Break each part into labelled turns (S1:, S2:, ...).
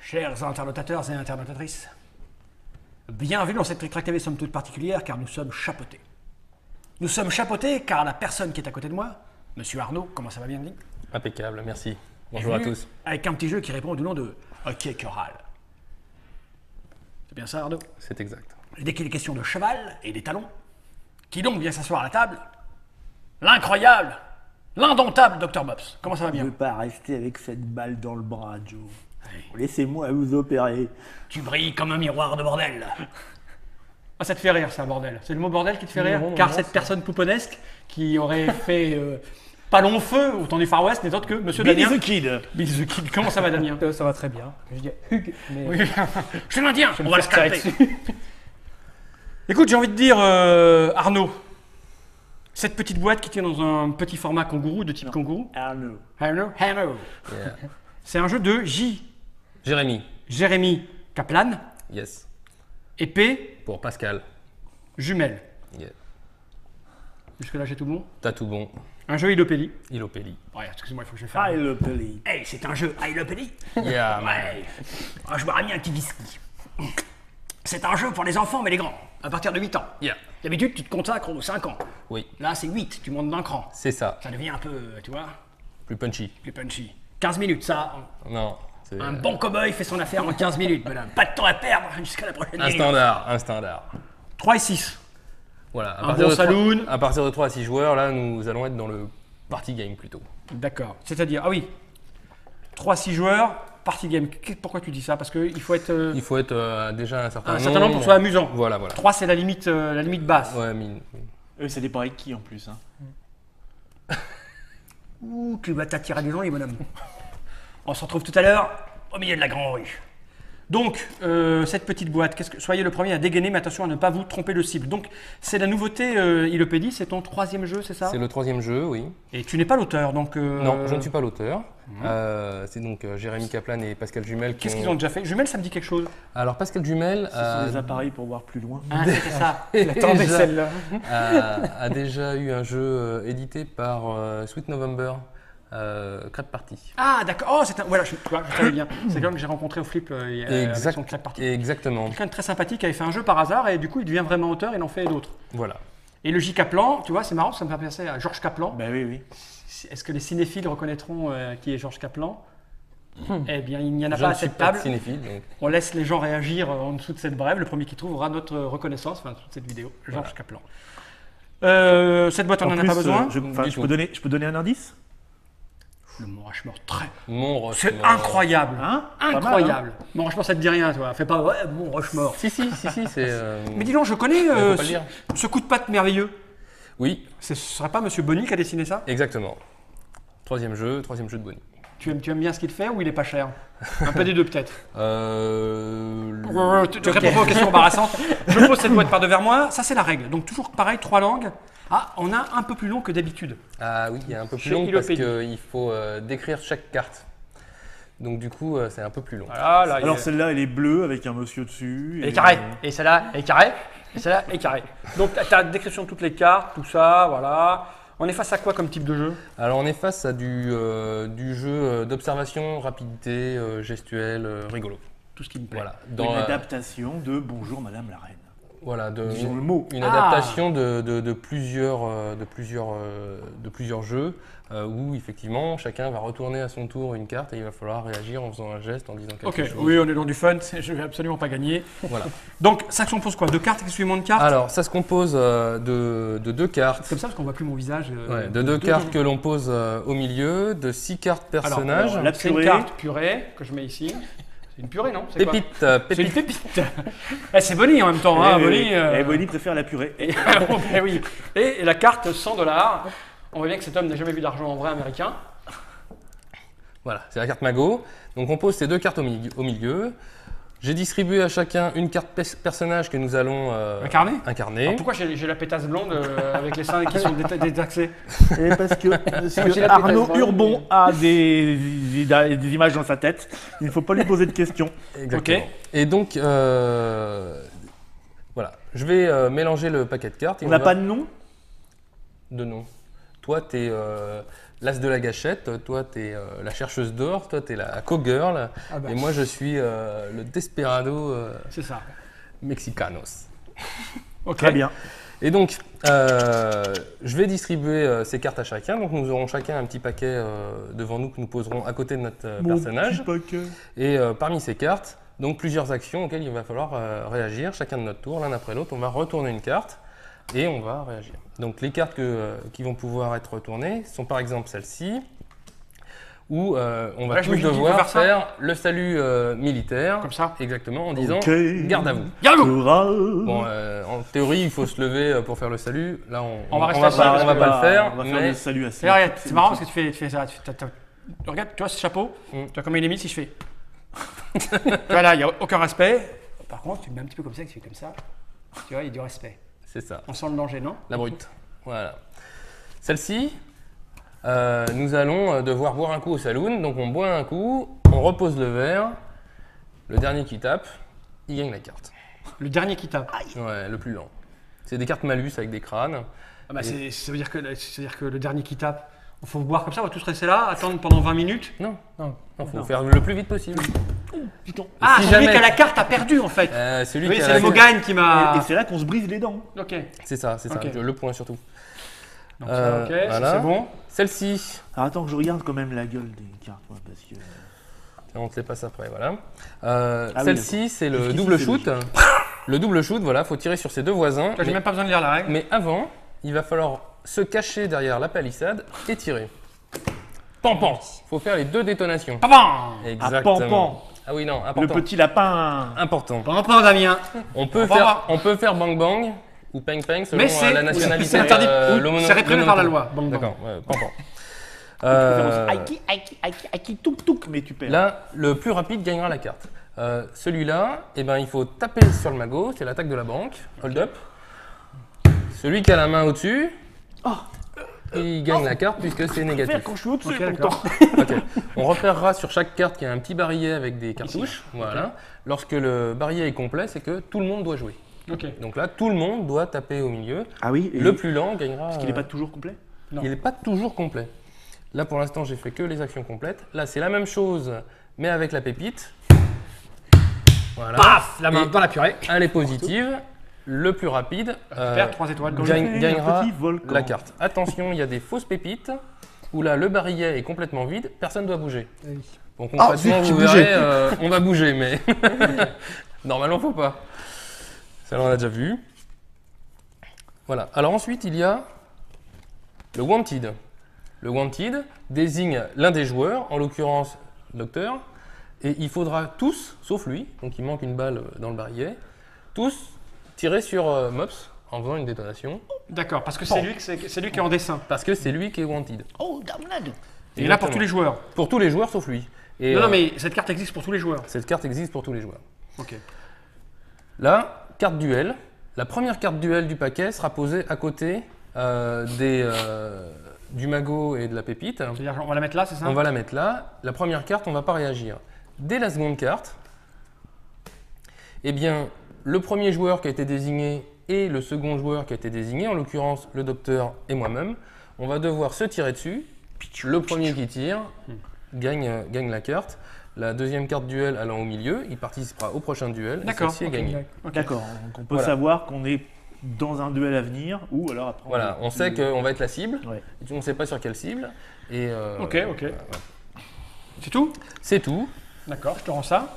S1: Chers internautateurs et internautatrices, bienvenue dans cette Trick TV somme toute particulière car nous sommes chapeautés. Nous sommes chapeautés car la personne qui est à côté de moi, Monsieur Arnaud, comment ça va bien dit?
S2: Impeccable, merci. Bonjour à tous.
S1: Avec un petit jeu qui répond du nom de Hockey Choral. C'est bien ça Arnaud?
S2: C'est exact.
S1: Et dès qu'il est question de cheval et des talons, qui donc vient s'asseoir à la table? L'incroyable, l'indomptable Dr Bobs. Comment ça va
S3: Je ne
S1: bien?
S3: veux pas rester avec cette balle dans le bras, Joe. Laissez-moi vous opérer.
S1: Tu brilles comme un miroir de bordel. Ah, ça te fait rire, ça, bordel. C'est le mot bordel qui te fait rire?
S2: Non,
S1: Car
S2: non,
S1: cette
S2: ça-
S1: personne pouponesque qui aurait fait pas long feu au temps du Far West n'est autre que Monsieur
S3: Billy
S1: Damien.
S3: the Kid.
S1: Billy the Kid. Comment ça va, Damien?
S4: Ça va très bien. Je dis Hugues, mais
S1: Oui. Je te maintiens, on va le
S4: faire tirer
S1: scalper. Écoute, j'ai envie de dire, Arnaud, cette petite boîte qui tient dans un petit format kangourou, de type kangourou.
S3: Arnaud.
S1: Arnaud,
S2: Yeah.
S1: c'est un jeu de
S2: Jérémy.
S1: Jérémy Kaplan,
S2: Yes.
S1: épée,
S2: Pour Pascal.
S1: jumelle.
S2: Yeah.
S1: Jusque-là, j'ai tout bon.
S2: T'as tout bon.
S1: Un jeu Ilopélie.
S2: Ilopélie.
S1: Ouais, excuse-moi, il faut que je le fasse.
S3: I love Billy.
S1: Hey, c'est un jeu Ilopélie.
S2: Yeah, man.
S1: Ouais. Ah, je boirais bien un petit whisky. C'est un jeu pour les enfants, mais les grands, à partir de 8 ans.
S2: Yeah.
S1: D'habitude, tu te consacres aux 5 ans.
S2: Oui,
S1: Là, c'est 8, tu montes d'un cran.
S2: c'est ça.
S1: Ça devient un peu, tu vois,
S2: Plus punchy.
S1: plus punchy. 15 minutes, ça.
S2: Non. C'est
S1: Un bon cow-boy fait son affaire en 15 minutes, madame. Pas de temps à perdre jusqu'à la prochaine
S2: un
S1: minute.
S2: standard. Un standard.
S1: 3 et 6.
S2: Voilà. À
S1: Un
S2: partir
S1: bon
S2: de trois-
S1: saloon.
S2: À partir de 3 à 6 joueurs, là, nous allons être dans le party game plutôt.
S1: D'accord. C'est-à-dire, ah oui, 3-6 joueurs, party game. Pourquoi tu dis ça? Parce qu'il faut être
S2: Il faut être déjà un certain
S1: un
S2: nombre.
S1: certain nombre pour que ce soit amusant.
S2: Voilà, voilà.
S1: 3, c'est la limite basse.
S2: Ouais,
S3: Ça dépend avec qui en plus. Hein.
S1: Ouh, tu vas t'attirer des gens, les bonhommes. On se retrouve tout à l'heure au milieu de la grande rue. Donc, cette petite boîte, soyez le premier à dégainer, mais attention à ne pas vous tromper de cible. Donc, c'est la nouveauté Ilopédie, c'est ton 3e jeu, c'est ça?
S2: c'est le 3e jeu, oui.
S1: Et tu n'es pas l'auteur, donc...
S2: Non, je ne suis pas l'auteur. C'est donc Jérémy Kaplan et Pascal Jumel.
S1: Qu'est-ce qu'ils ont déjà fait? Jumelle, ça me dit quelque chose.
S2: Alors, Pascal Jumel
S3: Ce sont des appareils pour voir plus loin.
S1: Ah, c'était ça.
S4: j'attendais
S2: déjà-
S4: celle-là.
S2: a déjà eu un jeu édité par Sweet November, Crêpe Party.
S1: Ah, d'accord. Oh, c'est un... Voilà, tu vois, je savais bien. C'est quelqu'un que j'ai rencontré au flip avec
S2: Exact-
S1: son Crêpe Party.
S2: Exactement,
S1: Quelqu'un de très sympathique qui avait fait un jeu par hasard et du coup, il devient vraiment auteur, il en fait d'autres.
S2: voilà.
S1: Et le J. Kaplan, tu vois, c'est marrant, ça me fait penser à Georges Kaplan.
S3: Ben oui, oui.
S1: Est-ce que les cinéphiles reconnaîtront qui est Georges Kaplan? Eh bien, il n'y en a
S2: Je
S1: pas
S2: ne
S1: à
S2: suis
S1: cette
S2: pas
S1: table.
S2: cinéphile, donc
S1: On laisse les gens réagir en dessous de cette brève. Le premier qui trouve aura notre reconnaissance, enfin, toute cette vidéo. Georges Kaplan. Cette boîte, on n'en a
S3: plus,
S1: pas besoin.
S3: je
S2: tout.
S3: peux donner un indice.
S1: Le Mont Rushmore, très.
S2: Mon
S1: C'est
S2: Rushmore.
S1: incroyable.
S3: Hein Pas mal,
S1: Incroyable. Mont Rushmore, ça te dit rien, toi. Fais pas, ouais, Mont Rushmore.
S2: Si, c'est.
S1: Mais dis donc, je connais
S2: faut pas le dire.
S1: ce coup de patte merveilleux.
S2: Oui,
S1: Ce serait pas Monsieur Bonny qui a dessiné ça?
S2: exactement. Troisième jeu de Bonnie.
S1: Tu aimes bien ce qu'il fait ou il est pas cher? Un peu des deux, peut-être. Tu réponds pas aux questions embarrassantes. Je pose cette boîte par devers moi. Ça, c'est la règle. Donc, toujours pareil, 3 langues. Ah, on a un peu plus long que d'habitude.
S2: Ah oui, il y a un peu
S1: Chez
S2: plus long parce
S1: Ilopédie.
S2: qu'il faut décrire chaque carte. Donc du coup, c'est un peu plus long.
S1: Voilà, là,
S3: Alors celle-là, elle est bleue avec un monsieur dessus.
S1: elle est carrée. Et celle-là est carrée. Et celle-là est carrée. Donc, tu as la description de toutes les cartes, tout ça, voilà. On est face à quoi comme type de jeu?
S2: Alors on est face à du jeu d'observation, rapidité, gestuelle, rigolo.
S1: Tout ce qui me plaît.
S2: Voilà.
S3: Une
S2: Dans,
S3: adaptation de Bonjour Madame la Reine.
S2: voilà,
S3: Disons le mot.
S2: une
S1: Ah.
S2: adaptation de plusieurs jeux où effectivement chacun va retourner à son tour une carte et il va falloir réagir en faisant un geste, en disant quelque
S1: Ok,
S2: chose.
S1: oui, on est dans du fun. Je vais absolument pas gagner.
S2: Voilà.
S1: Donc, ça se compose quoi? 2 cartes? Excusez-moi de cartes?
S2: Alors ça se compose de 2 cartes.
S1: C'est comme ça parce qu'on voit plus mon visage.
S2: Ouais, de 2 cartes que l'on pose au milieu, de 6 cartes personnages.
S3: alors, la
S1: C'est une
S3: purée.
S1: carte purée que je mets ici. C'est une purée, non? C'est quoi?
S2: Pépite,
S1: C'est une
S2: pépite.
S1: pépite. Eh, c'est Bonnie en même temps, hein, Bonnie.
S3: Et Bonnie préfère la purée.
S1: Eh oui. Et la carte 100 $. On voit bien que cet homme n'a jamais vu d'argent en vrai américain.
S2: Voilà, c'est la carte Mago. Donc on pose ces 2 cartes au milieu. J'ai distribué à chacun une carte personnage que nous allons
S1: Incarné?
S2: incarner.
S1: Alors, pourquoi j'ai la pétasse blonde avec les seins qui sont détaxés?
S3: Et parce que
S4: J'ai la
S3: Arnaud
S4: pétasse
S3: Urbon a des images dans sa tête, il ne faut pas lui poser de questions.
S2: Exactement.
S1: Ok.
S2: Et donc, voilà, je vais mélanger le paquet de cartes. et
S3: On n'a
S2: va-
S3: pas de nom.
S2: de nom. Toi, t'es l'as de la gâchette, toi tu es la chercheuse d'or, toi tu es la co-girl,
S1: Ah bah.
S2: et moi je suis le desperado
S1: C'est ça.
S2: mexicanos.
S1: Ok.
S3: Très bien.
S2: Et donc, je vais distribuer ces cartes à chacun. Donc, nous aurons chacun un petit paquet devant nous que nous poserons à côté de notre personnage. Et parmi ces cartes, donc plusieurs actions auxquelles il va falloir réagir, chacun de notre tour, l'un après l'autre. On va retourner une carte et on va réagir. Donc, les cartes qui vont pouvoir être retournées sont par exemple celles-ci, où on va
S1: Ouais, je
S2: tous
S1: me dis qu'il faut
S2: devoir
S1: faire ça.
S2: faire le salut militaire.
S1: Comme ça.
S2: Exactement, en disant
S3: Ok.
S2: garde à vous.
S1: Garde-vous.
S2: Bon, en théorie, il faut se lever pour faire le salut. Là,
S1: On va rester
S2: va
S1: assis
S2: pas,
S1: parce
S2: on va
S1: que
S2: pas le faire.
S3: On va faire
S2: mais
S3: le salut à
S1: Et regarde, c'est marrant parce que tu fais ça. Regarde, tu vois ce chapeau,
S2: Mm.
S1: tu vois comment il est mis si je fais. Tu vois là, il n'y a aucun respect. Par contre, tu le mets un petit peu comme ça, tu fais comme ça. Tu vois, il y a du respect.
S2: c'est ça,
S1: On sent le danger, non?
S2: la brute. Voilà. Celle-ci, nous allons devoir boire un coup au saloon. Donc, on boit un coup, on repose le verre. Le dernier qui tape, il gagne la carte.
S1: Le dernier qui tape.
S2: Ouais, le plus lent. C'est des cartes malus avec des crânes.
S1: Ah bah ça veut dire que le dernier qui tape, il faut boire comme ça, on va tous rester là, attendre pendant 20 minutes.
S2: Non, faut faire le plus vite possible.
S1: Ah,
S2: si
S1: celui
S2: jamais-
S1: qui a la carte a perdu en fait.
S2: Celui
S1: Oui,
S2: qui a
S1: c'est
S2: la-
S1: le Mogan qui m'a.
S3: Et c'est là qu'on se brise les dents.
S1: Ok.
S2: C'est ça,
S1: Ok.
S2: le point surtout.
S1: Donc ça, ok, ça,
S2: voilà.
S1: c'est bon.
S2: Celle-ci,
S3: Alors attends que je regarde quand même la gueule des cartes, moi, parce que...
S2: on te les passe après, voilà.
S3: oui,
S2: Celle-ci, c'est le
S3: Jusqu'ici,
S2: double
S3: c'est
S2: shoot. Le double shoot, voilà, faut tirer sur ses deux voisins.
S1: Toi, j'ai
S2: Mais,
S1: même pas besoin de lire la règle.
S2: mais avant, il va falloir se cacher derrière la palissade et tirer. Pan-pan. Faut faire les deux détonations.
S1: Pam
S2: Exactement.
S3: pan-pan.
S2: Ah oui, non,
S3: Le
S2: important.
S3: petit lapin.
S2: Important.
S1: Pam pam, Damien.
S2: On peut
S1: Pan-pan.
S2: faire bang bang ou peng peng selon
S1: Mais c'est
S2: la nationalité.
S1: c'est interdit.
S2: le
S1: C'est réprimé par la loi. Bang, bang.
S2: D'accord, ouais, pan-pan.
S3: Aiki, touk touk, mais tu perds.
S2: Là, le plus rapide gagnera la carte. Celui-là, eh ben, il faut taper sur le magot, c'est l'attaque de la banque, hold up. Tout qui a la main au-dessus, il gagne la carte puisque c'est
S3: Faire
S2: négatif.
S3: quand je suis au-dessus,
S1: Ok,
S3: tout le
S1: d'accord.
S3: temps.
S2: Ok. On repérera sur chaque carte qu'il y a un petit barillet avec des cartouches. Voilà. Lorsque le barillet est complet, c'est que tout le monde doit jouer.
S1: Ok.
S2: Donc là, tout le monde doit taper au milieu.
S3: Ah oui,
S2: Le plus lent gagnera.
S3: Parce qu'il n'est pas toujours complet.
S1: Non.
S2: Il n'est pas toujours complet. Là, pour l'instant, j'ai fait que les actions complètes. Là, c'est la même chose, mais avec la pépite. Voilà.
S1: Paf, la main
S2: Et
S1: dans la purée.
S2: elle est positive. Le plus rapide
S1: Super, 3 étoiles.
S3: Quand
S2: gagne-
S3: j'ai fait
S2: gagnera
S3: un petit volcan.
S2: la carte. Attention, il y a des fausses pépites où là, le barillet est complètement vide, personne ne doit bouger. Bon, concrètement,
S3: zut, j'ai
S2: vous
S3: bougé.
S2: verrez, on va bouger, mais normalement, faut pas. Ça, on l'a déjà vu. Voilà. Alors ensuite, il y a le Wanted. Le Wanted désigne l'un des joueurs, en l'occurrence le docteur, et il faudra tous, sauf lui, donc il manque une balle dans le barillet, tous tirer sur Mops en faisant une détonation,
S1: D'accord, parce que c'est lui, c'est lui qui est en dessin.
S2: parce que c'est lui qui est Wanted.
S3: Oh, damnade.
S1: Et là pour tous les joueurs.
S2: Pour tous les joueurs, sauf lui. Et,
S1: Non, non, mais cette carte existe pour tous les joueurs.
S2: cette carte existe pour tous les joueurs.
S1: Ok.
S2: Là, carte duel. La première carte duel du paquet sera posée à côté du magot et de la pépite.
S1: C'est-à-dire, on va la mettre là, c'est ça?
S2: On va la mettre là. La première carte, on ne va pas réagir. Dès la seconde carte, eh bien, le premier joueur qui a été désigné et le second joueur qui a été désigné, en l'occurrence le docteur et moi-même, on va devoir se tirer dessus. Le premier qui tire gagne la carte. La deuxième carte duel allant au milieu, il participera au prochain duel. Et
S1: D'accord.
S2: celle-ci est
S1: ok,
S2: gagnée.
S1: ok.
S3: D'accord, donc on peut
S2: Voilà.
S3: savoir qu'on est dans un duel à venir ou alors après.
S2: Voilà, on sait qu'on va être la cible,
S3: Ouais.
S2: on ne sait pas sur quelle cible. Et,
S1: Ok, ok.
S2: voilà.
S1: C'est tout?
S2: C'est tout.
S1: D'accord, je te rends ça.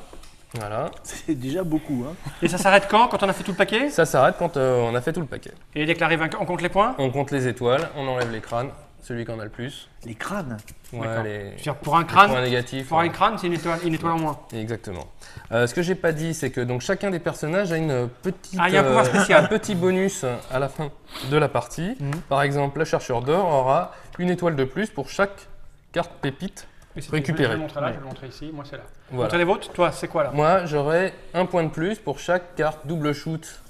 S2: Voilà.
S3: C'est déjà beaucoup. Hein.
S1: Et ça s'arrête quand on a fait tout le paquet?
S2: Ça s'arrête quand on a fait tout le paquet.
S1: Et dès que l'arrive, on compte les points?
S2: On compte les étoiles, on enlève les crânes, celui qui en a le plus.
S3: Les crânes.
S2: Ouais,
S1: D'accord.
S2: les,
S1: Je veux dire, pour un
S2: les points
S1: crâne,
S2: négatifs.
S1: pour un
S2: ouais.
S1: crâne, c'est une étoile en moins.
S2: Exactement. Ce que j'ai pas dit, c'est que donc chacun des personnages a une petite,
S1: Ah, il y a un pouvoir spécial.
S2: un petit bonus à la fin de la partie. Par exemple, la chercheur d'or aura une étoile de plus pour chaque carte pépite.
S1: Oui, c'est-
S2: Récupérer.
S1: Je vais le montrer là, je vais le montrer ici, moi c'est là.
S2: Voilà.
S1: Montrez les vôtres, toi c'est quoi là?
S2: Moi, j'aurai un point de plus pour chaque carte double shoot.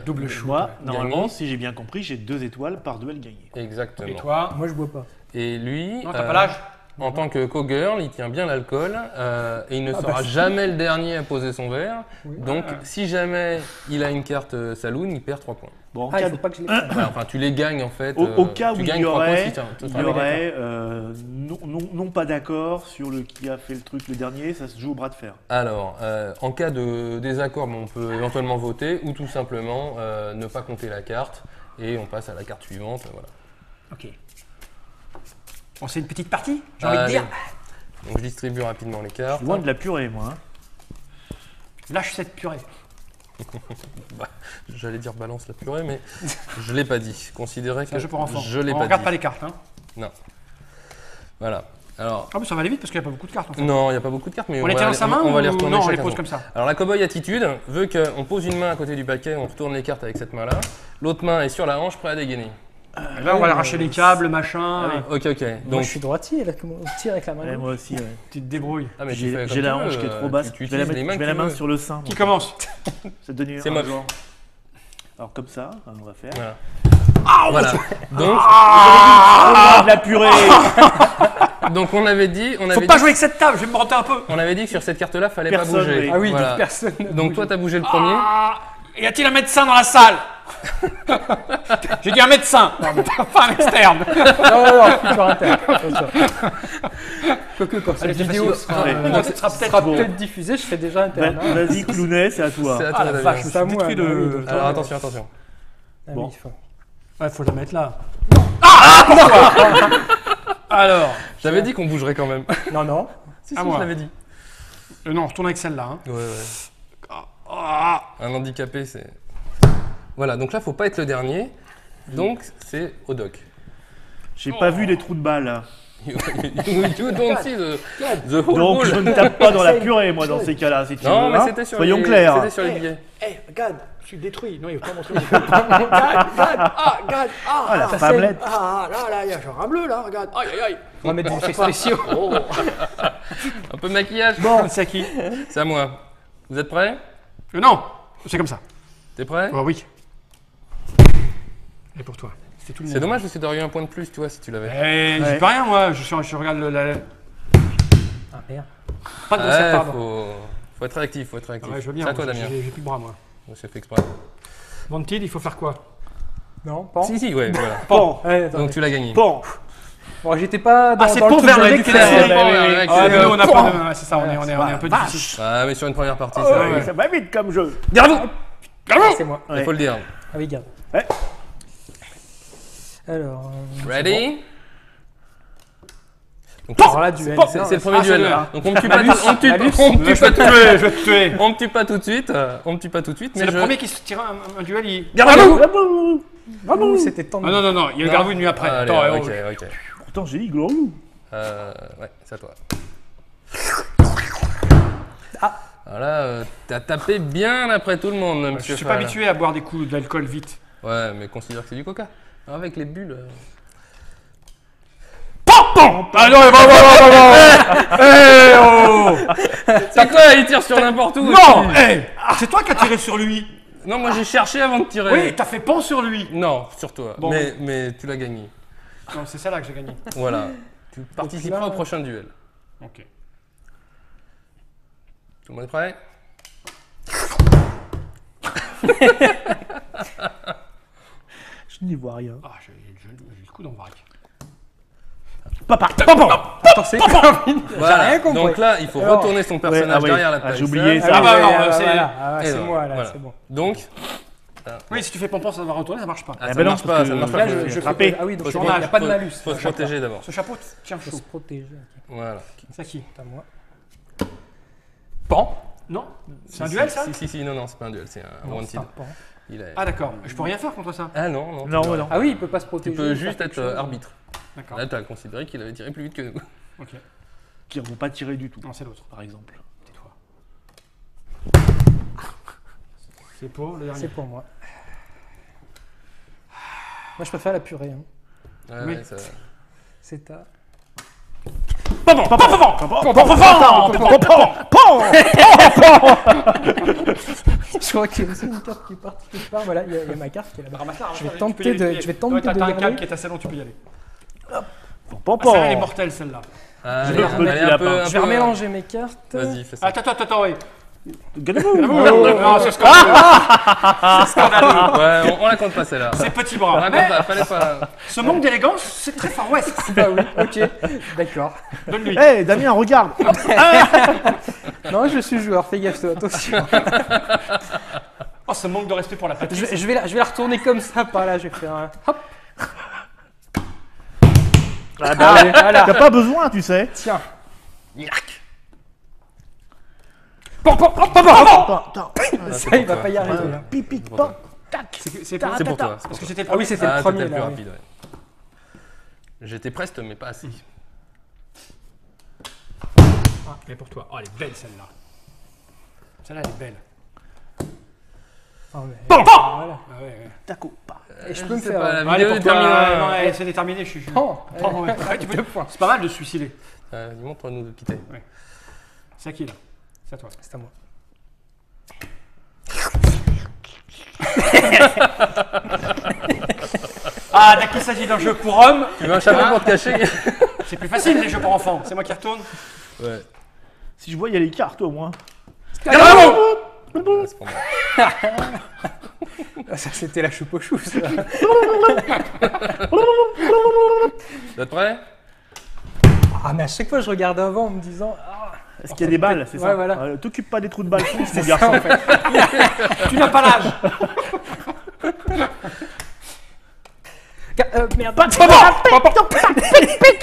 S1: Double shoot.
S3: Moi,
S1: ouais.
S3: normalement,
S2: Gagné.
S3: si j'ai bien compris, j'ai 2 étoiles par duel gagné.
S2: Exactement.
S1: Et toi?
S4: Moi, je bois pas.
S2: Et lui.
S1: Non, t'as pas l'âge?
S2: En tant que co-girl, il tient bien l'alcool et il ne sera jamais le dernier à poser son verre. Donc, si jamais il a une carte saloon, il perd 3 points.
S3: Bon, en
S4: Ah,
S3: cas
S4: il faut pas que je les prenne.
S2: Voilà, enfin, tu les gagnes en fait.
S3: au cas où
S2: tu
S3: il
S2: gagnes
S3: y
S2: 3 points
S3: aurait,
S2: si tu
S3: il y aurait non pas d'accord sur le qui a fait le truc le dernier, ça se joue au bras de fer.
S2: Alors, en cas de désaccord, on peut éventuellement voter ou tout simplement ne pas compter la carte et on passe à la carte suivante. Voilà.
S1: Ok. Bon, c'est une petite partie, j'ai envie de dire.
S2: Donc, je distribue rapidement les cartes.
S3: Loin de la purée, moi. Hein.
S1: Lâche cette purée.
S2: Bah, j'allais dire balance la purée, mais je l'ai pas dit. Considérez
S1: C'est
S2: que
S1: un jeu pour enfants.
S2: je l'ai
S1: On
S2: pas
S1: regarde
S2: dit.
S1: pas les cartes. Hein.
S2: Non. Voilà. Alors,
S1: Ah, mais ça va aller vite parce qu'il n'y a pas beaucoup de cartes. En fait.
S2: non, il n'y a pas beaucoup de cartes, mais
S1: On les tient dans sa main
S2: on va les
S1: ou
S2: retourner
S1: non, on les
S2: chacun
S1: pose
S2: son.
S1: comme ça.
S2: Alors la cowboy attitude veut qu'on pose une main à côté du paquet, on retourne les cartes avec cette main-là. L'autre main est sur la hanche, prêt à dégainer.
S1: Là, on va arracher les câbles, machin.
S3: Allez.
S2: Ok, ok.
S4: Moi,
S2: Donc,
S4: je suis droitier, là, comment on tire avec la main
S3: Ouais,
S4: gauche.
S3: moi aussi. Ouais.
S1: Tu te débrouilles.
S2: ah, mais tu fais
S3: J'ai
S2: comme
S3: j'ai la
S2: tu
S3: hanche
S2: veux,
S3: qui est trop basse.
S2: Tu
S3: je vais la
S2: utilises les mains
S3: mettre
S2: que tu
S3: main
S2: veux.
S3: sur le sein.
S1: Qui
S3: moi.
S1: commence?
S3: Ça donne
S2: C'est
S3: un
S2: moche.
S3: genre. Alors comme ça, on va faire.
S2: Voilà. Voilà. Donc,
S3: Ah, de la purée.
S2: donc on avait dit,
S1: Faut pas jouer avec cette table, je vais me monter un peu.
S2: on avait dit que sur cette carte-là, fallait
S3: Personne,
S2: pas bouger.
S3: oui.
S4: Ah oui,
S2: Voilà.
S4: personne. ne
S2: Donc
S4: bouge.
S2: toi, t'as bougé le premier.
S1: Ah, y a-t-il un médecin dans la salle? J'ai dit un médecin, pas un externe.
S4: Non, futur inter. Attention. Quoique, quand cette
S1: Allez, c'est
S4: vidéo
S1: facile.
S4: sera,
S3: Ouais.
S1: Ça sera peut-être
S4: sera
S1: bon.
S4: peut-être diffusée, je serai déjà interne. hein.
S3: Vas-y, Clounet, c'est à toi.
S2: C'est à
S1: Ah
S2: toi,
S1: la
S2: Damien.
S1: vache, je me
S4: C'est à
S1: suis
S4: moi,
S1: détruit
S4: bah oui,
S1: le.
S4: donc.
S2: Alors attention, attention.
S4: Ah
S3: Bon.
S4: oui, il faut.
S1: Ouais, faut la mettre là. Alors,
S2: J'avais dit qu'on bougerait quand même.
S4: Non, non.
S2: Si,
S1: À
S2: si,
S1: moi.
S2: je l'avais dit.
S1: non, on retourne avec celle-là. Hein.
S2: Ouais, ouais.
S1: Ah,
S2: Un handicapé, c'est. Voilà, donc là, faut pas être le dernier. Donc, c'est au doc.
S3: J'ai pas vu les trous de balles. Là.
S2: You don't see the whole
S3: Donc
S2: ball.
S3: je ne tape pas dans la purée, moi, dans ces cas-là. Si tu
S2: Non,
S3: veux,
S2: mais
S3: hein.
S2: c'était sur
S3: Soyons
S2: les,
S3: clairs.
S2: c'était sur les billets.
S1: regarde, je suis détruit. Non, il faut pas montrer. Regarde,
S3: Ah, la femmelette.
S1: Ah, là, il y a genre un bleu, là, regarde. Aïe, aïe, aïe.
S4: On va mettre des effets spéciaux.
S2: Un peu de maquillage.
S1: Bon, c'est à qui?
S2: C'est à moi. Vous êtes prêts?
S1: Non, c'est comme ça.
S2: T'es prêt?
S1: Oh, oui. Et pour toi. C'est tout le monde.
S2: C'est dommage parce que t'aurais eu un point de plus, tu vois, si tu l'avais.
S1: Eh, j'y
S3: Ouais.
S1: peux rien, moi. Je regarde la.
S4: Ah, merde.
S1: Pas de grossière,
S2: Ouais,
S1: pardon.
S2: faut être réactif, faut être réactif.
S1: Ouais, je veux bien.
S2: C'est à toi,
S1: moi,
S2: Damien.
S1: J'ai plus de bras, moi.
S2: C'est fait exprès.
S1: Wanted, il faut faire quoi?
S4: Non, pas.
S2: Si, si, ouais, voilà.
S3: Pan,
S4: Ouais, attends.
S2: Donc tu l'as gagné.
S3: pan.
S4: Bon, j'étais pas dans,
S1: Ah, c'est
S4: dans le
S1: pour
S4: truc
S1: vers le
S4: genérique,
S1: mec
S4: c'est-
S1: qui
S3: Ouais,
S1: l'a-
S3: ouais,
S2: ouais,
S3: ouais.
S2: ouais,
S1: Ah, mais nous, on a
S4: Pan.
S1: pas de. C'est ça, on est un peu
S3: vache.
S1: difficile.
S2: Ah, mais sur une première partie,
S3: Oh,
S2: ça
S3: ouais,
S2: va.
S3: ça va vite comme jeu.
S1: Gardez-vous!
S4: Ah, c'est moi.
S2: Il faut le dire.
S4: Ah oui, garde.
S3: Ouais.
S4: Alors.
S2: Ready? Donc,
S4: Alors là, duel.
S2: c'est le premier
S1: Ah, c'est
S2: duel.
S1: le-
S2: Donc on me tue pas, on me tue, on me tue
S1: Je
S2: pas
S1: vais
S2: tout
S1: te
S2: de suite.
S1: tuer, je vais te tuer.
S2: On me tue pas tout de suite. On me tue pas tout de suite.
S1: C'est
S2: Mais
S1: le
S2: je.
S1: premier qui se tire un duel, il.
S3: Gardez-vous.
S4: Ouh, c'était tendu.
S1: Ah non, non, non, il y a le garde-vous une nuit après.
S2: Allez,
S1: Attends,
S2: ok,
S1: oh.
S2: ok.
S3: Pourtant, j'ai dit glorieux.
S2: Ouais, c'est à toi. Alors là, t'as tapé bien après tout le monde,
S1: Je
S2: monsieur
S1: suis pas
S2: Fall.
S1: habitué à boire des coups d'alcool vite.
S2: Ouais, mais considère que c'est du coca. Alors, avec les bulles.
S1: Ah non,
S2: C'est quoi, il tire sur n'importe où
S1: Non,
S2: aussi.
S1: c'est toi qui as tiré sur lui.
S2: Non, moi j'ai cherché avant de tirer.
S1: Oui, t'as fait pan sur lui.
S2: Non, sur toi.
S1: Bon.
S2: Mais tu l'as gagné.
S1: Non, c'est celle-là que j'ai gagné.
S2: Voilà. Tu participeras
S4: là,
S2: au prochain duel.
S1: Ok.
S2: Tout le monde est prêt?
S3: Je n'y vois rien.
S1: Ah, j'ai le coup d'embarque.
S3: Papa.
S4: Attends, c'est
S2: Voilà.
S4: rien compris.
S2: Donc là, il faut
S4: Alors,
S2: retourner son personnage
S3: ah oui.
S2: derrière la
S3: Ah,
S2: palissade.
S3: j'ai oublié ça.
S1: Ah bah non,
S4: voilà,
S1: c'est-
S4: voilà. Ah,
S2: Et
S4: c'est
S2: voilà,
S4: moi là,
S2: voilà.
S4: c'est bon.
S2: Donc,
S1: Oui, si tu fais pompon, ça va retourner, ça marche pas.
S2: ah,
S3: Eh
S2: ça
S3: ben
S2: ne
S3: non,
S2: marche
S3: parce
S2: pas,
S3: que
S2: ça ne marche
S3: là,
S2: pas.
S4: Là,
S2: faut-
S4: je
S3: attraper.
S4: Ah oui, donc
S2: faut se
S4: il n'y a
S2: protéger.
S4: pas de malus.
S2: Faut se protéger d'abord.
S1: Ce chapeau tient
S4: Faut
S1: chaud.
S4: se protéger.
S2: Voilà.
S1: C'est à qui?
S4: C'est à moi.
S1: Pan? Non? C'est un
S2: Si,
S1: duel,
S2: si,
S1: ça?
S2: Si, non, c'est pas un duel, c'est un
S4: Non, c'est
S2: wanted.
S4: un pan.
S2: Il est-
S1: Ah d'accord, je peux rien faire contre ça.
S2: Ah non, non.
S3: Non,
S2: tu peux-
S3: non.
S4: Ah oui, il peut pas se
S2: Tu
S4: protéger.
S2: peux
S4: faire
S2: juste
S4: quelque
S2: être
S4: chose.
S2: arbitre.
S1: D'accord.
S2: Là, tu as considéré qu'il avait tiré plus vite que nous.
S1: Ok.
S3: Qui ne vont pas tirer du tout,
S1: Non, c'est l'autre.
S3: par exemple.
S1: Tais-toi. C'est pour le dernier.
S4: C'est pour moi. Moi, je préfère la purée. Hein.
S2: Ouais,
S1: Oui.
S2: ouais, ça-
S4: C'est à. Je crois qu'il y a aussi une carte qui est partie quelque part. Voilà, il y a ma carte qui est là-bas.
S1: Ramasse-la,
S4: Je vais
S1: ramasse-la,
S4: tenter
S1: tu peux y
S4: de-
S1: aller.
S4: je vais tenter
S1: Ouais, t'as
S4: de
S1: un
S4: garder.
S1: câble qui est à salon, tu peux y aller.
S3: Pan,
S1: Ah, celle-là, elle est mortelle, celle-là.
S2: Allez,
S3: peur que
S2: allez,
S3: tu l'as pas.
S4: Je vais remélanger mes cartes.
S2: Vas-y, fais ça.
S1: Attends, oui.
S3: Gagnez-vous.
S1: Non, c'est scandaleux. C'est scandaleux.
S2: Ouais, on la compte pas celle-là.
S1: C'est petit
S2: On
S1: bras.
S2: la compte pas, fallait pas.
S1: Ce manque d'élégance, c'est très Far West.
S4: Bah oui, ok, d'accord.
S1: Donne-lui.
S3: Hé, Damien, regarde.
S4: Non, je suis joueur, fais gaffe toi, attention.
S1: Oh, ce manque de respect pour la patrie.
S4: Je vais la retourner comme ça par là, je vais faire un hop.
S3: Ah bah,
S4: Allez, voilà.
S3: t'as pas besoin, tu sais.
S4: Tiens.
S1: Yark.
S3: Attends.
S4: Ça, il va pas y arriver. Hein.
S3: Pipi,
S2: Pour
S3: pop.
S1: C'est
S2: pour toi.
S1: Parce que c'était le
S4: Ah oui,
S1: premier.
S4: c'était le
S2: Ah,
S4: premier
S2: c'était le plus
S4: là. oui.
S2: rapide, ouais. J'étais preste, mais pas assez.
S1: Ah, mais pour toi. Oh, elle est belle celle-là. Celle-là, elle est belle.
S4: Ah, ouais.
S1: Bon.
S4: Voilà.
S1: Ah ouais.
S3: Taco, pas.
S4: Et je peux me
S2: sais
S4: faire.
S2: pas, la
S1: Allez,
S2: vidéo
S1: pour
S2: est
S1: toi.
S2: terminée.
S1: Non, ouais, c'est déterminé, je suis.
S4: Oh,
S1: Prends, ouais. Ouais, tu peux-
S4: 2 points.
S1: C'est pas mal de se suicider.
S2: Montre-nous de piter.
S1: C'est à qui là? C'est à toi.
S4: C'est à moi.
S1: Ah, dès qu'il s'agit d'un jeu pour hommes,
S2: Tu veux un chapeau pour te cacher?
S1: c'est plus facile les jeux pour enfants. C'est moi qui retourne.
S2: Ouais.
S3: Si je vois, il y a les cartes au moins.
S2: Ah, c'est pour moi.
S4: Ah, ça, c'était la choupe au chou, ça.
S2: Vous êtes prêts?
S4: Ah, mais à chaque fois, je regarde avant en me disant. Ah,
S3: Est-ce qu'il y a des balles, c'est ça?
S4: Ouais, voilà.
S3: T'occupes pas des trous de balles, mon
S4: c'est ça
S3: garçon.
S4: en fait.
S1: Tu n'as pas l'âge.
S4: Merde.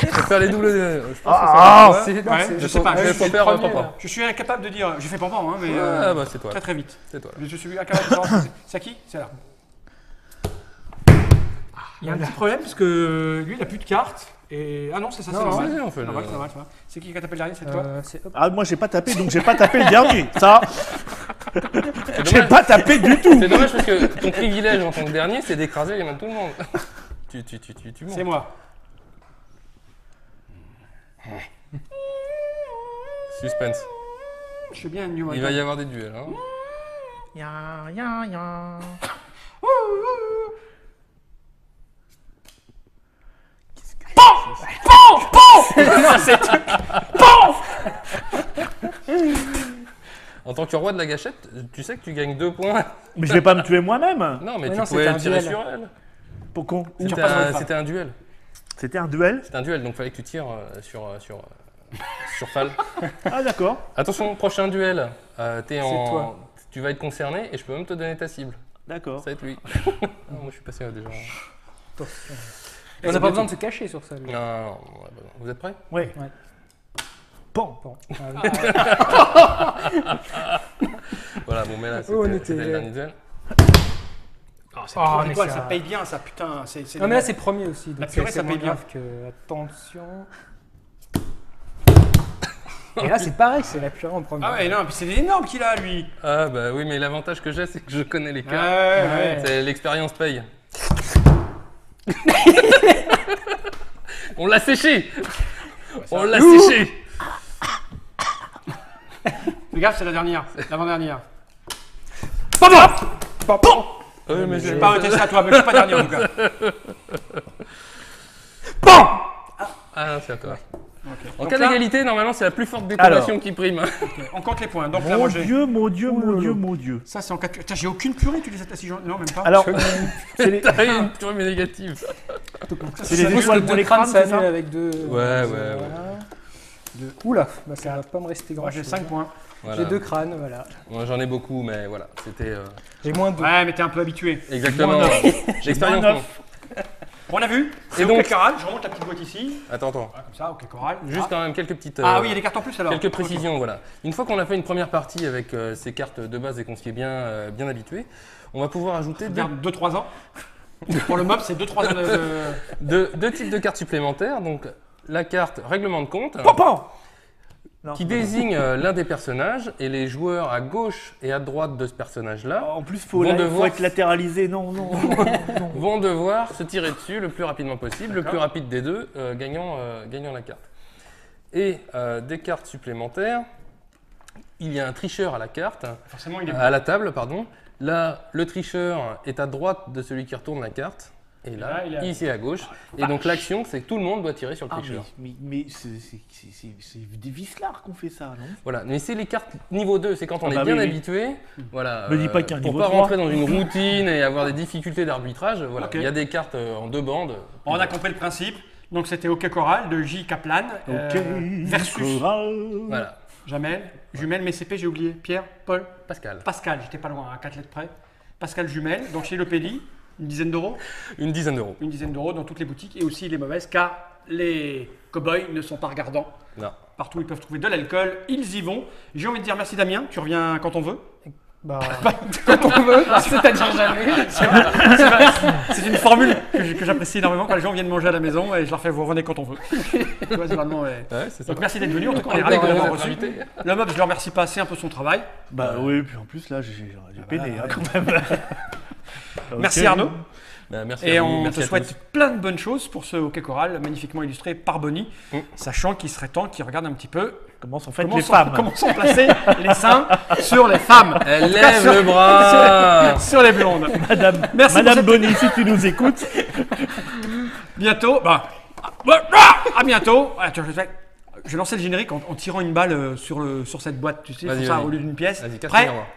S2: Je vais faire les doubles. Je pense
S3: Ah,
S2: que
S4: C'est- non,
S1: Ouais,
S4: c'est-
S1: je sais pas.
S2: c'est
S1: Je
S2: faut
S1: suis,
S2: faire
S4: premier,
S2: papa.
S4: là.
S1: je suis incapable de dire. J'ai fait pampan, hein, mais
S2: Ah bah c'est toi.
S1: très très vite.
S2: C'est toi.
S1: Je suis incapable de savoir. C'est à qui? C'est là. Il y a un petit problème parce que lui, il a plus de cartes. Et ah non, c'est ça, c'est
S4: Non,
S1: normal.
S2: vas-y, on fait
S1: C'est normal,
S2: le-
S1: c'est normal, c'est normal. C'est qui a tapé le dernier? C'est toi.
S4: C'est hop.
S3: Ah, moi j'ai pas tapé, donc j'ai pas tapé le dernier. Ça,
S2: C'est
S3: j'ai
S2: dommage.
S3: pas tapé du tout.
S2: C'est dommage parce que ton privilège en tant que dernier, c'est d'écraser les mains de tout le monde. Tu mens.
S1: C'est moi.
S2: Suspense.
S1: Je suis bien New
S2: Il va y avoir des duels. Hein. En tant que roi de la gâchette, tu sais que tu gagnes 2 points.
S3: Mais je vais pas me tuer moi-même.
S2: Non, mais
S4: Mais
S2: tu
S4: non,
S2: pouvais
S4: c'était un
S2: tirer
S4: duel.
S2: sur elle.
S3: Pour con.
S2: C'était
S1: repasses sur les
S2: un,
S1: femmes.
S2: c'était un duel.
S3: C'était un duel.
S2: C'était un duel, donc fallait que tu tires sur Fall.
S3: Ah, d'accord.
S2: Attention, prochain duel.
S4: toi.
S2: Tu vas être concerné et je peux même te donner ta cible.
S3: D'accord.
S2: Ça va être lui. Moi, je suis passé déjà.
S4: On n'a pas besoin de se cacher sur ça. lui.
S2: Non, on a pas besoin. Vous êtes prêts?
S3: Ouais.
S4: Bon.
S2: Voilà, bon, mais là,
S4: Oh, on
S2: c'était
S4: était-
S2: c'était le dernier duel.
S1: Oh, c'est
S4: Oh,
S1: trois
S4: mais
S1: étoiles,
S4: ça-
S1: ça paye bien, ça, putain. C'est
S4: Non, mais là, c'est premier aussi. Donc
S1: La purée,
S4: c'est
S1: ça
S4: moins
S1: paye bien.
S4: grave que. Attention. Et là, c'est pareil, c'est la purée en premier.
S1: Ah ouais, non, puis c'est énorme qu'il a, lui.
S2: Ah, bah oui, mais l'avantage que j'ai, c'est que je connais les
S1: Ouais,
S2: cartes.
S1: ouais.
S2: C'est l'expérience paye. On l'a séché. On l'a séché.
S1: Fais gaffe, c'est la dernière, l'avant-dernière.
S2: Oui, mais
S1: J'ai pas noté ça à toi, mais je suis pas dernier en tout cas.
S2: Ah non, c'est à toi. En
S1: Donc
S2: cas
S1: là-
S2: d'égalité, normalement, c'est la plus forte détonation qui prime.
S1: On compte les points. Donc là,
S3: Mon
S1: moi, j'ai.
S3: Dieu, mon Dieu, mon Dieu, mon Dieu.
S1: Ça, c'est en 4. Putain, j'ai aucune purée, tu les as assis. Non, même pas.
S3: Alors, c'est les,
S2: T'as une purée mais négative.
S3: c'est les
S4: Boost
S3: étoiles
S4: de
S3: pour les
S4: crâne,
S3: crânes,
S4: ça
S3: c'est
S4: annule
S3: ça?
S4: avec deux.
S2: Ouais.
S4: Oula, bah ça va pas me rester grand.
S1: Moi, j'ai 5 points.
S2: Voilà.
S4: J'ai 2 crânes, voilà.
S2: Moi, j'en ai beaucoup, mais voilà, c'était
S4: J'ai moins de 2.
S1: Ouais, mais t'es un peu habitué.
S2: exactement
S3: Moins
S2: l'expérience.
S3: Moins
S2: non.
S1: On a vu.
S2: Et
S1: Ok,
S2: donc-
S1: Coral, je remonte la petite boîte ici.
S2: Attends.
S1: Voilà, comme ça, ok, Coral.
S2: Juste quand même quelques petites.
S1: Ah oui, il y a des cartes en plus alors.
S2: Quelques précisions, voilà. Une fois qu'on a fait une première partie avec ces cartes de base et qu'on s'y est bien habitué, on va pouvoir ajouter
S1: Garde 2-3 ans. Pour le mob, c'est 2-3 ans de.
S2: deux types de cartes supplémentaires. Donc la carte règlement de compte
S3: Pan Non,
S2: qui
S3: non.
S2: désigne l'un des personnages et les joueurs à gauche et à droite de ce personnage-là
S3: En plus, faut
S2: Vont devoir-
S3: être latéralisé. Non, non, non, non.
S2: vont devoir se tirer dessus le plus rapidement possible, le
S1: D'accord.
S2: plus rapide des deux gagnant la carte. Et des cartes supplémentaires, il y a un tricheur à la carte,
S1: Forcément, il est.
S2: à la table, pardon. Là, le tricheur est à droite de celui qui retourne la carte. Et
S1: là,
S2: là,
S1: il est à-
S2: ici à gauche. Et donc l'action, c'est que tout le monde doit tirer sur le
S3: Ah,
S2: tricheur.
S3: mais c'est des vislards qu'on fait ça, non?
S2: Voilà, mais c'est les cartes niveau 2, c'est quand on
S3: Ah
S2: est
S3: bah
S2: bien
S3: oui, oui.
S2: habitué. Voilà,
S3: Me dis pas qu'il y a un
S2: pour
S3: niveau
S2: pas
S3: 3.
S2: rentrer dans une routine et avoir des difficultés d'arbitrage, voilà.
S1: Ok.
S2: Il y a des cartes en 2 bandes.
S1: On a compris le principe. Donc c'était OK Coral de J. Kaplan versus
S2: Voilà,
S1: Jamel, Jumel, mes CP, j'ai oublié. Pierre, Paul,
S2: Pascal.
S1: Pascal, j'étais pas loin, à 4 lettres près. Pascal Jumel, donc chez Lopédi, une dizaine d'euros.
S2: Une dizaine d'euros.
S1: Une dizaine d'euros dans toutes les boutiques et aussi les mauvaises car les cow-boys ne sont pas regardants.
S2: Non.
S1: Partout ils peuvent trouver de l'alcool, ils y vont. J'ai envie de dire merci Damien, tu reviens quand on veut.
S4: Bah, quand on veut, c'est-à-dire jamais.
S1: C'est une formule que j'apprécie énormément quand les gens viennent manger à la maison et je leur fais vous revenez quand on veut. Tu vois, c'est vraiment, ouais.
S2: Ouais, c'est ça.
S1: Donc merci d'être venu, en tout cas on est
S2: On est
S1: ravis de
S2: heureux
S1: l'avoir
S2: d'être
S1: reçu.
S2: invité.
S1: Le mob, je ne le remercie pas, c'est un peu son travail.
S3: Bah oui, puis en plus là, j'ai peiné hein, quand même.
S1: Merci
S3: Ok.
S1: Arnaud.
S2: Ben, merci
S1: Et
S2: à vous,
S1: on
S2: merci
S1: te
S2: à
S1: souhaite
S2: tous.
S1: plein de bonnes choses pour ce hockey choral magnifiquement illustré par Bonnie, sachant qu'il serait temps qu'il regarde un petit peu
S3: Comment sont faites
S1: comment
S3: les
S1: sont,
S3: femmes?
S1: comment sont placés les seins sur les femmes.
S2: Elle
S1: En tout cas,
S2: lève
S1: sur-
S2: le bras.
S1: sur les blondes.
S3: Madame,
S1: Merci pour
S3: Madame
S1: cette-
S3: Bonny, si tu nous écoutes.
S1: Bientôt, à bientôt. Attends, je vais lancer le générique en tirant une balle sur cette boîte, tu sais,
S2: Vas-y,
S1: comme ça,
S2: vas-y.
S1: au lieu d'une pièce.
S2: Vas-y, casse
S1: Prêt
S2: le miroir.